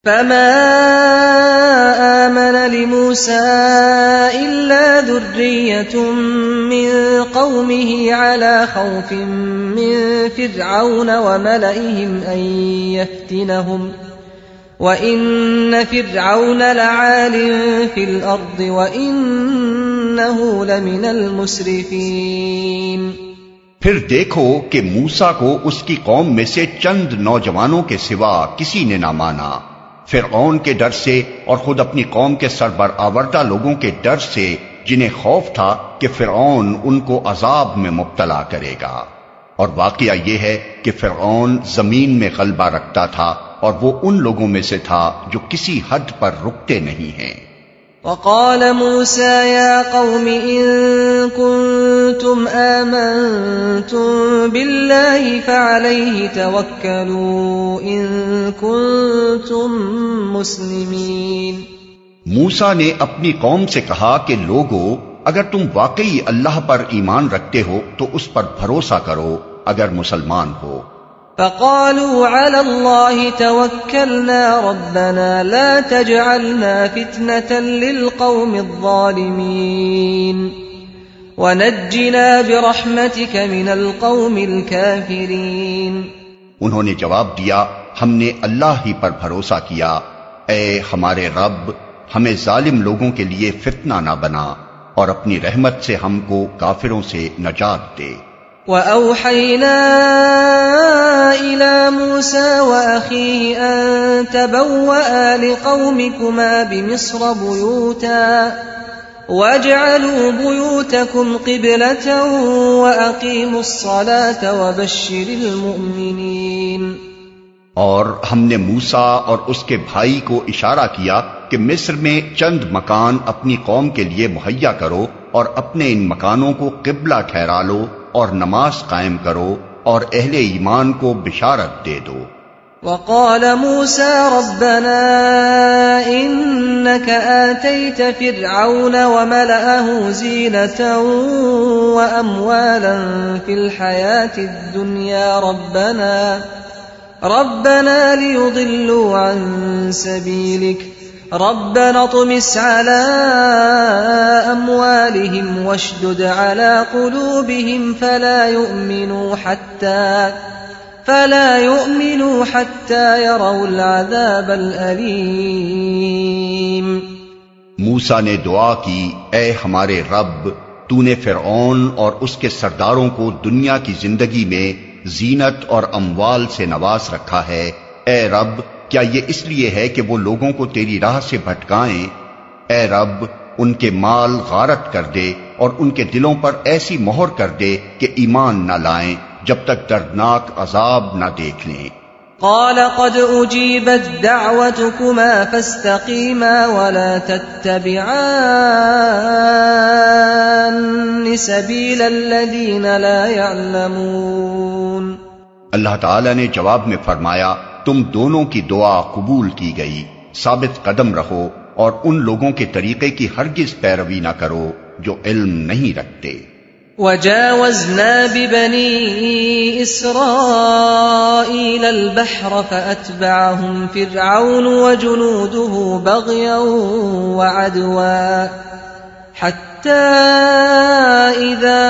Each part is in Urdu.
فما آمن لموسى إلا ذرية من قومه على خوف من فرعون وملئهم أن يفتنهم وَإِنَّ فِرْعَوْنَ لَعَالٍ فِي الْأَرْضِ وَإِنَّهُ لَمِنَ الْمُسْرِفِينَ۔ پھر دیکھو کہ موسیٰ کو اس کی قوم میں سے چند نوجوانوں کے سوا کسی نے نہ مانا، فرعون کے ڈر سے اور خود اپنی قوم کے سربرآوردہ لوگوں کے ڈر سے، جنہیں خوف تھا کہ فرعون ان کو عذاب میں مبتلا کرے گا۔ اور واقعہ یہ ہے کہ فرعون زمین میں غلبہ رکھتا تھا اور وہ ان لوگوں میں سے تھا جو کسی حد پر رکتے نہیں ہیں۔ وقال موسى يا قوم إن كنتم آمنتم بالله فعليه توكلوا إن كنتم مسلمين۔ موسیٰ نے اپنی قوم سے کہا کہ لوگو، اگر تم واقعی اللہ پر ایمان رکھتے ہو تو اس پر بھروسہ کرو اگر مسلمان ہو۔ فقالوا على الله توكلنا ربنا لا تجعلنا فتنة للقوم الظالمين ونجنا برحمتك من القوم الكافرين۔ انہوں نے جواب دیا، ہم نے اللہ ہی پر بھروسہ کیا، اے ہمارے رب ہمیں ظالم لوگوں کے لیے فتنہ نہ بنا اور اپنی رحمت سے ہم کو کافروں سے نجات دے۔ وَأَوْحَيْنَا إِلَى مُوسَى وَأَخِيهِ أَن تَبَوَّآ لِقَوْمِكُمَا بِمِصْرَ بُيُوتًا وَاجْعَلُوا بُيُوتَكُمْ قِبْلَةً وَأَقِيمُوا الصَّلَاةَ وَبَشِّرِ الْمُؤْمِنِينَ۔ اور ہم نے موسیٰ اور اس کے بھائی کو اشارہ کیا کہ مصر میں چند مکان اپنی قوم کے لیے مہیا کرو اور اپنے ان مکانوں کو قبلہ ٹھہرا لو اور نماز قائم کرو اور اہل ایمان کو بشارت دے دو۔ وقال موسى ربنا إنك آتيت فرعون وملأه زينة وأموالا في الحياة الدنيا ربنا ليضلوا عن سبيلك ربنا اطمس على أموالهم واشدد على قلوبهم فلا يؤمنوا حتى يروا العذاب الأليم۔ موسیٰ نے دعا کی، اے ہمارے رب، تو نے فرعون اور اس کے سرداروں کو دنیا کی زندگی میں زینت اور اموال سے نواز رکھا ہے، اے رب کیا یہ اس لیے ہے کہ وہ لوگوں کو تیری راہ سے بھٹکائیں؟ اے رب ان کے مال غارت کر دے اور ان کے دلوں پر ایسی مہر کر دے کہ ایمان نہ لائیں جب تک دردناک عذاب نہ دیکھ لیں۔ قال قد اجیبت دعوتكما فاستقیما ولا تتبعان سبیل الذین لا يعلمون۔ اللہ تعالیٰ نے جواب میں فرمایا، تم دونوں کی دعا قبول کی گئی، ثابت قدم رہو اور ان لوگوں کے طریقے کی ہرگز پیروی نہ کرو جو علم نہیں رکھتے۔ وَجَاوَزْنَا بِبَنِي إِسْرَائِيلَ الْبَحْرَ فَأَتْبَعَهُمْ فِرْعَوْنُ وَجُنُودُهُ بَغْيًا وَعَدْوًا حَتَّى إِذَا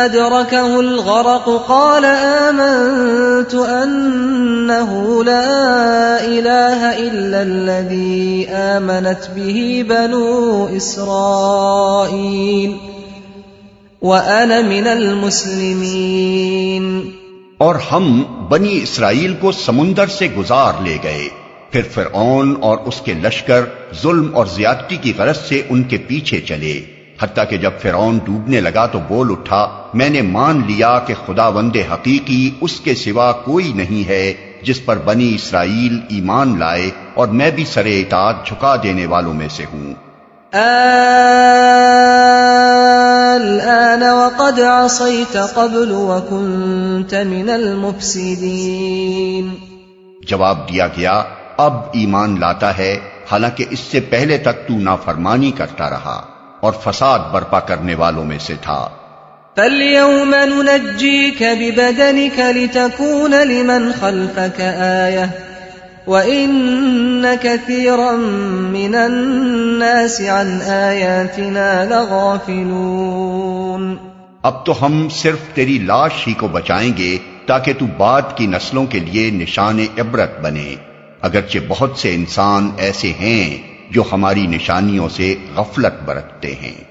أَدْرَكَهُ الْغَرَقُ قَالَ آمَنْتُ أَنَّهُ لَا إِلَهَ إِلَّا الَّذِي آمَنَتْ بِهِ بَنُو إِسْرَائِيلَ وَأَنَا مِنَ الْمُسْلِمِينَ۔ اور ہم بنی اسرائیل کو سمندر سے گزار لے گئے، پھر فرعون اور اس کے لشکر ظلم اور زیادتی کی غرض سے ان کے پیچھے چلے، حتیٰ کہ جب فرعون ڈوبنے لگا تو بول اٹھا، میں نے مان لیا کہ خداوند حقیقی اس کے سوا کوئی نہیں ہے جس پر بنی اسرائیل ایمان لائے، اور میں بھی سر اطاعت جھکا دینے والوں میں سے ہوں۔ الآن وقد عصيت قبل وكنت من المفسدين۔ جواب دیا گیا، اب ایمان لاتا ہے، حالانکہ اس سے پہلے تک تو نافرمانی کرتا رہا اور فساد برپا کرنے والوں میں سے تھا۔ فَالْيَوْمَ نُنَجِّيكَ بِبَدَنِكَ لِتَكُونَ لِمَنْ خَلْفَكَ آيَةً وَإِنَّ كَثِيرًا مِّنَ النَّاسِ عَنْ آيَاتِنَا لَغَافِلُونَ۔ اب تو ہم صرف تیری لاش ہی کو بچائیں گے تاکہ تو بعد کی نسلوں کے لیے نشان عبرت بنے، اگرچہ بہت سے انسان ایسے ہیں جو ہماری نشانیوں سے غفلت برتتے ہیں۔